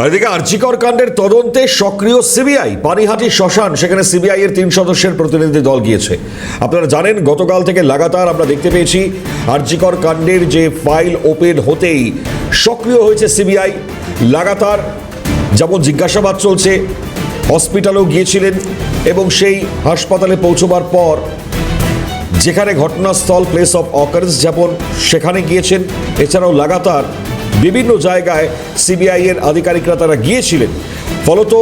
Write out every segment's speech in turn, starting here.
এদিকে আরজিকর কাণ্ডের তদন্তে সক্রিয় সিবিআই। পানিহাটি শ্মশান, সেখানে সিবিআই এর 3 সদস্যের প্রতিনিধি দল গিয়েছে। আপনারা জানেন গতকাল থেকে লাগাতার আমরা দেখতে পেয়েছি আরজিকর কাণ্ডের যে ফাইল ওপেন হতেই সক্রিয় হয়েছে সিবিআই। লাগাতার যেমন জিজ্ঞাসাবাদ চলছে, হসপিটালেও গিয়েছিলেন এবং সেই হাসপাতালে পৌঁছবার পর যেখানে ঘটনাস্থল প্লেস অফ অকারেন্স যেমন সেখানে গিয়েছেন, এছাড়াও লাগাতার বিভিন্ন জায়গায় সিবিআই এর আধিকারিকরা তারা গিয়েছিলেন। ফলত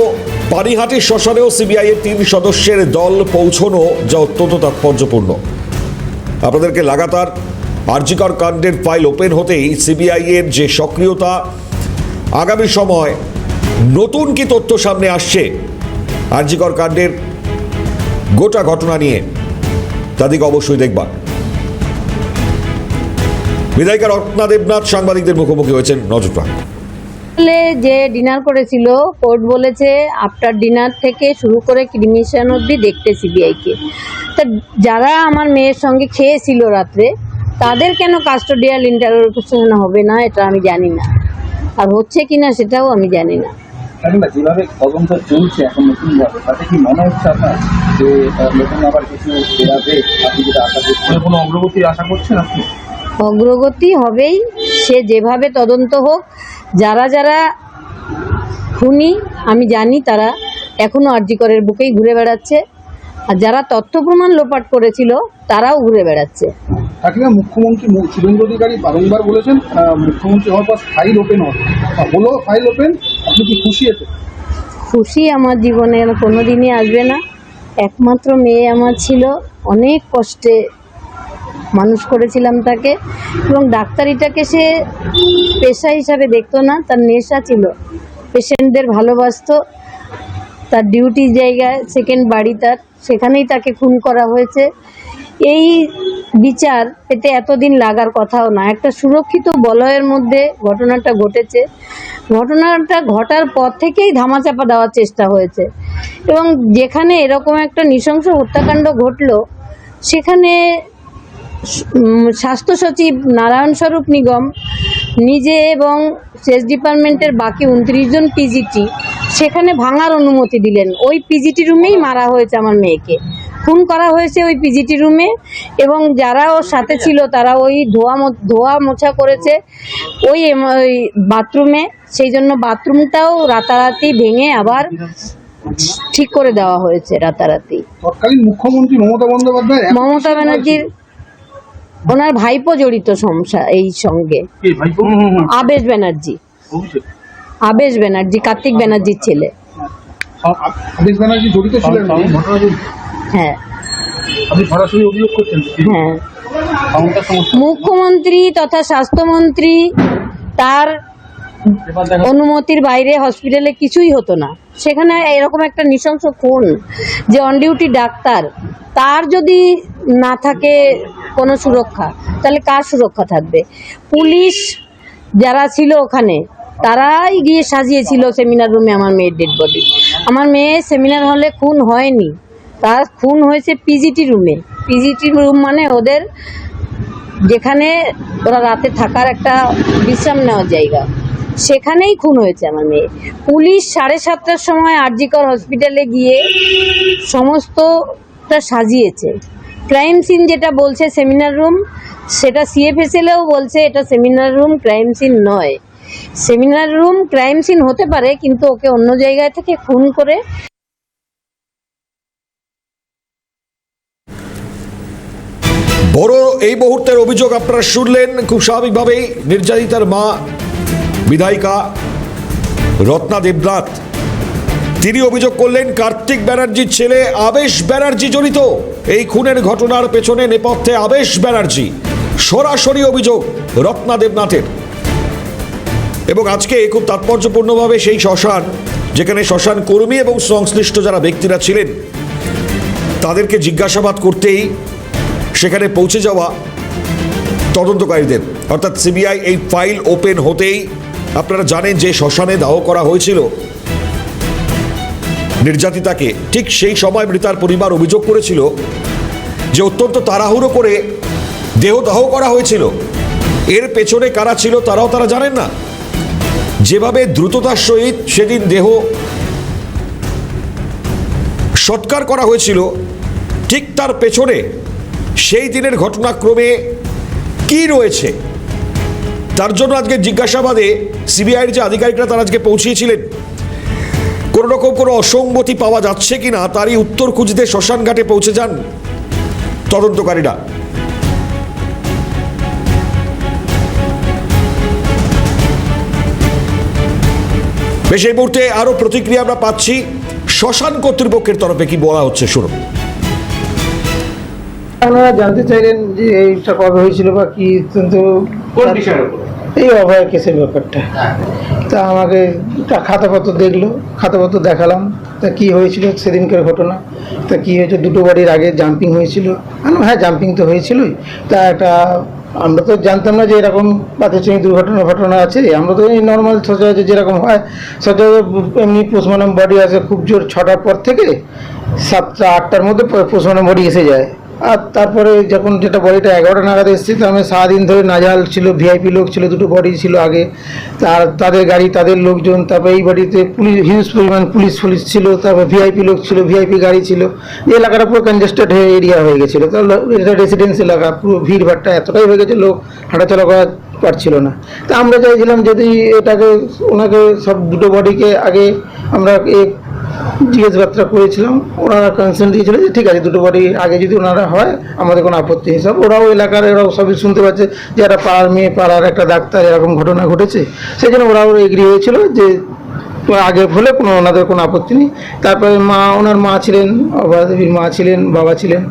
পানিহাটি শ্মশানেও সিবিআই এর 3 সদস্যের দল পৌঁছানো যা অত্যন্ত তাৎপর্যপূর্ণ। আপনাদেরকে লাগাতার আরজিকর কাণ্ডের ফাইল ওপেন হতেই সিবিআই এর যে সক্রিয়তা, আগামী সময় নতুন কি তথ্য সামনে আসছে আরজিকর কাণ্ডের গোটা ঘটনা নিয়ে, তাদেরকে অবশ্যই দেখবার। বিধায়িকা রত্না দেবনাথ সাংবাদিকদের মুখোমুখি হয়েছেন, নজর রাখুন। যে ডিনার করেছিল, কোর্ট বলেছে আফটার ডিনার থেকে শুরু করে ক্রিমিনেশন অবধি দেখতে সিবিআইকে। তা যারা আমার মেয়ের সঙ্গে খেয়েছিল রাত্রে, তাদের কেন কাস্টোডিয়াল ইন্টারোগেশন হবে না এটা আমি জানি না, আর হচ্ছে কিনা সেটাও আমি জানি না। যেভাবে তদন্ত চলছে এখন নতুন ভাবে, তাতে কি মনে হচ্ছে আপনার যে নতুন আবার কিছু বেরাবে? আপনি যেটা আশা করছেন, কোনো অগ্রগতি আশা করছেন আপনি? অগ্রগতি হবেই, সে যেভাবে তদন্ত হোক। যারা যারা খুনি আমি জানি তারা এখনও আরজিকরের বুকেই ঘুরে বেড়াচ্ছে, আর যারা তথ্য প্রমাণ লোপাট করেছিল তারাও ঘুরে বেড়াচ্ছে। কাকিনা, মুখ্যমন্ত্রী শুভেন্দু অধিকারী বারংবার বলেছেন মুখ্যমন্ত্রী হওয়ার পর ফাইল ওপেন হবে, হলো ফাইল ওপেন, আপনি কি খুশি এতে? খুশি আমার জীবনে কোনো দিনই আসবে না। একমাত্র মেয়ে আমার ছিল, অনেক কষ্টে মানুষ করেছিলাম তাকে, এবং ডাক্তারিটাকে সে পেশা হিসাবে দেখতো না, তার নেশা ছিল, পেশেন্টদের ভালোবাসতো। তার ডিউটি জায়গায় সেকেন্ড বাড়ি তার, সেখানেই তাকে খুন করা হয়েছে। এই বিচার পেতে এতদিন লাগার কথাও না। একটা সুরক্ষিত বলয়ের মধ্যে ঘটনাটা ঘটেছে। ঘটনাটা ঘটার পর থেকেই ধামাচাপা দেওয়ার চেষ্টা হয়েছে, এবং যেখানে এরকম একটা নৃশংস হত্যাকাণ্ড ঘটলো সেখানে স্বাস্থ্য সচিব নারায়ণ স্বরূপ নিগম নিজে এবং সেচ ডিপার্টমেন্টের বাকি 29 জন পিজিটি সেখানে ভাঙার অনুমতি দিলেন। ওই পিজিটি রুমেই মারা হয়েছে আমার মেয়েকে, খুন করা হয়েছে ওই পিজিটি রুমে, এবং যারা ওর সাথে ছিল তারা ওই ধোয়া মোছা করেছে ওই বাথরুমে। সেই জন্য বাথরুমটাও রাতারাতি ভেঙে আবার ঠিক করে দেওয়া হয়েছে রাতারাতি। তৎকালীন মুখ্যমন্ত্রী মমতা ব্যানার্জির ওনার ভাইপো জড়িত সমস্যা এই সঙ্গে। আবেশ ব্যানার্জি কার্তিক ব্যানার্জির ছেলে। আবেশ ব্যানার্জি জড়িত ছিলেন? হ্যাঁ। আপনি সরাসরি অভিযোগ করছেন? হ্যাঁ। মুখ্যমন্ত্রী তথা স্বাস্থ্যমন্ত্রী তার অনুমতির বাইরে হসপিটালে কিছুই হতো না। সেখানে এরকম একটা নৃশংস খুন, যে অন ডিউটি ডাক্তার, তার যদি না থাকে কোনো সুরক্ষা, তাহলে কার সুরক্ষা থাকবে? পুলিশ যারা ছিল ওখানে তারাই গিয়ে সাজিয়েছিল সেমিনার রুমে আমার মেয়ের ডেড বডি। আমার মেয়ে সেমিনার হলে খুন হয়নি, তার খুন হয়েছে পিজিটি রুমে। পিজিটি রুম মানে ওদের যেখানে ওরা রাতে থাকার একটা বিশ্রাম নেওয়ার জায়গা, সেখানেই খুন হয়েছে আমার মেয়ে। পুলিশ 7:30টার সময় আরজিকর হসপিটালে গিয়ে সমস্তটা সাজিয়েছে। ক্রাইম সিন যেটা বলছে সেমিনার রুম, সেটা সিএফএসএলও বলছে এটা সেমিনার রুম, ক্রাইম সিন নয়। সেমিনার রুম ক্রাইম সিন হতে পারে, কিন্তু ওকে অন্য জায়গায় থেকে খুন করে। বড় এই মুহূর্তের অভিযোগ আপনারা শুনলেন। খুব স্বাভাবিকভাবেই নির্যাতিতার মা বিধায়িকা রত্না দেবনাথ, তিনি অভিযোগ করলেন কার্তিক ব্যানার্জির ছেলে আবেশ ব্যানার্জি জড়িত। এই খুনের ঘটনার পেছনে নেপথ্যে আবেশ ব্যানার্জি, সরাসরি অভিযোগ রত্না দেবনাথের। এবং আজকে খুব তাৎপর্যপূর্ণভাবে সেই শ্মশান, যেখানে শ্মশান কর্মী এবং সংশ্লিষ্ট যারা ব্যক্তিরা ছিলেন তাদেরকে জিজ্ঞাসাবাদ করতেই সেখানে পৌঁছে যাওয়া তদন্তকারীদের, অর্থাৎ সিবিআই এই ফাইল ওপেন হতেই আপনারা জানেন যে শ্মশানে দাহ করা হয়েছিল নির্যাতিতাকে। ঠিক সেই সময় মৃতার পরিবার অভিযোগ করেছিল যে অত্যন্ত তাড়াহুড়ো করে দেহ দাহ করা হয়েছিল। এর পেছনে কারা ছিল তারা জানেন না। যেভাবে দ্রুততার সহিত সেদিন দেহ সৎকার করা হয়েছিল, ঠিক তার পেছনে সেই দিনের ঘটনাক্রমে কি রয়েছে তার জন্য আজকে জিজ্ঞাসাবাদে সিবিআইয়ের যে আধিকারিকরা তারা আজকে পৌঁছিয়েছিলেন, কোনো রকম কোনো অসঙ্গতি পাওয়া যাচ্ছে কিনা তারই উত্তর খুঁজতে শ্মশান ঘাটে পৌঁছে যান তদন্তকারীরা। বেশ, এই মুহূর্তে আরো প্রতিক্রিয়া আমরা পাচ্ছি শ্মশান কর্তৃপক্ষের তরফে কি বলা হচ্ছে, শুনুন। আপনারা জানতে চাইলেন যে এইটা কবে হয়েছিল বা কি, কিন্তু কোন বিষয়ের উপর? এই অভয় কেসের ব্যাপারটা। তা আমাকে খাতাপত্র দেখলো, খাতাপত্র দেখালাম, তা কি হয়েছিল সেদিনকার ঘটনা, তা কি হয়েছে, দুটো বাড়ির আগে জাম্পিং হয়েছিল। হ্যাঁ, জাম্পিং তো হয়েছিলই। তা একটা আমরা তো জানতাম না যে এরকম প্রাতিষ্ঠানিক ঘটনা আছে। আমরা তো এই নর্মাল সচরাচর যেরকম হয় সচরাচর এমনি পোস্টমর্টম বডি আসে খুব জোর 6টার পর থেকে 7টা 8টার মধ্যে পোস্টমর্টম বডি এসে যায়। আর তারপরে যখন যেটা বডিটা 11টা নাগাদ এসেছে, তো আমি সারাদিন ধরে নাজাল ছিল, ভিআইপি লোক ছিল, দুটো বডি ছিল আগে, তাদের গাড়ি, তাদের লোকজন, তারপরে এই বাড়িতে পুলিশ, হিউজ পরিমাণ পুলিশ ছিল, তারপর ভিআইপি লোক ছিল, ভিআইপি গাড়ি ছিল। এই এলাকাটা পুরো কনজেস্টেড এরিয়া হয়ে গেছিলো। তো এটা রেসিডেন্স এলাকা, পুরো ভিড়ভাড়টা এতটাই হয়ে গেছে, লোক হাঁটাচলা করা পারছিল না। তা আমরা চাইছিলাম যদি এটাকে ওনাকে সব দুটো বডিকে আগে আমরা জিজ্ঞাসাবাদটা করেছিলাম, ওনারা কনসার্ন দিয়েছিল যে ঠিক আছে দুটো বাড়ি আগে যদি ওনারা হয় আমাদের কোনো আপত্তি নেই। সব ওরাও এলাকার ওরাও সবই শুনতে পাচ্ছে যে একটা পাড়ার মেয়ে, পাড়ার একটা ডাক্তার, এরকম ঘটনা ঘটেছে, সেই জন্য ওরাও এগ্রি হয়েছিল যে আগে হলে কোনো ওনাদের কোনো আপত্তি নেই। তারপরে ওনার মা ছিলেন, অভয়াদেবীর মা ছিলেন, বাবা ছিলেন,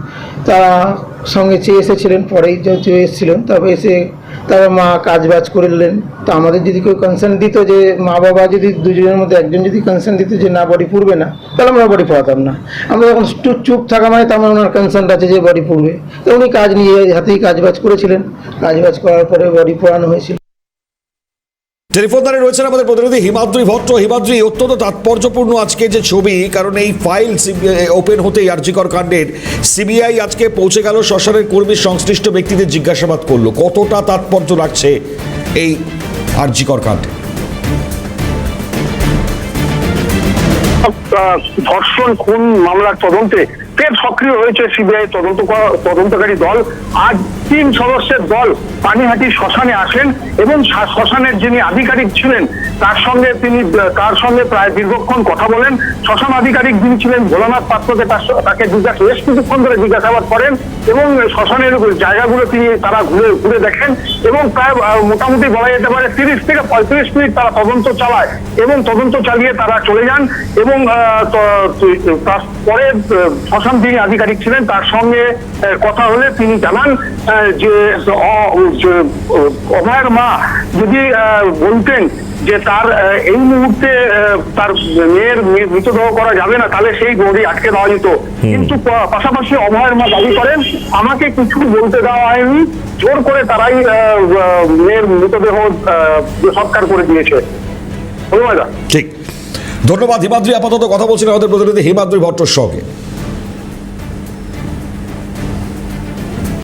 তারা সঙ্গে এসেছিলেন, পরেই যেহেতু এসেছিলেন, তারপর এসে তারপর মা কাজবাজ করলেন। তো আমাদের যদি কেউ কনসার্ন দিত যে মা বাবা যদি দুজনের মধ্যে একজন যদি কনসার্ন দিত যে না বডি পুড়বে না, তাহলে আমরা বডি পোড়াতাম না। আমরা যখন চুপ থাকা মানে তার মানে ওনার কনসার্ন আছে যে বডি পুড়বে। তো উনি কাজ নিয়ে হাতেই কাজবাজ করেছিলেন, কাজবাজ করার পরে বডি পোড়ানো হয়েছিল। টেলিফোন দ্বারে রয়েছেন আমাদের প্রতিনিধি হিমাদ্রি ভট্ট। হিমাদ্রি, অত্যন্ত তাৎপর্যপূর্ণ আজকে যে ছবি, কারণ এই ফাইল ওপেন হতেই আরজিকর কাণ্ডের সিবিআই আজকে পৌঁছে গেল, শ্মশানের কর্মী সংশ্লিষ্ট ব্যক্তিদের জিজ্ঞাসাবাদ করলো। কতটা তাৎপর্য লাগছে এই আরজিকর কাণ্ডে? ধর্ষণ খুন মামলার তদন্তে ফের সক্রিয় হয়েছে সিবিআই তদন্তকারী দল। আজ 3 সদস্যের দল পানিহাটি শ্মশানে আসেন এবং শ্মশানের যিনি আধিকারিক ছিলেন তার সঙ্গে প্রায় দীর্ঘক্ষণ কথা বলেন। শ্মশান আধিকারিক যিনি ছিলেন ভোলানাথ পাত্রকে তাকে বেশ কিছুক্ষণ ধরে জিজ্ঞাসাবাদ করেন এবং শ্মশানের জায়গাগুলো তারা ঘুরে দেখেন এবং প্রায় মোটামুটি বলা যেতে পারে 30 থেকে 35 মিনিট তারা তদন্ত চালায় এবং তদন্ত চালিয়ে তারা চলে যান। এবং তারপরে শ্মশান যিনি আধিকারিক ছিলেন তার সঙ্গে কথা হলে তিনি জানান যে অভয়ের মা যদি বলতেন যে তার এই মুহূর্তে তার মেয়ের মৃতদেহ করা যাবে না, তাহলে সেই বডি আটকে দেওয়া যেত। কিন্তু পাশাপাশি অভয়ের মা দাবি করেন আমাকে কিছু বলতে দেওয়া হয়নি, জোর করে তারাই মেয়ের মৃতদেহ সৎকার করে দিয়েছে। ঠিক, ধন্যবাদ হিমাদ্রি। আপাতত কথা বলছিলেন আমাদের প্রতিনিধি হিমাদ্রি ভট্টর সঙ্গে।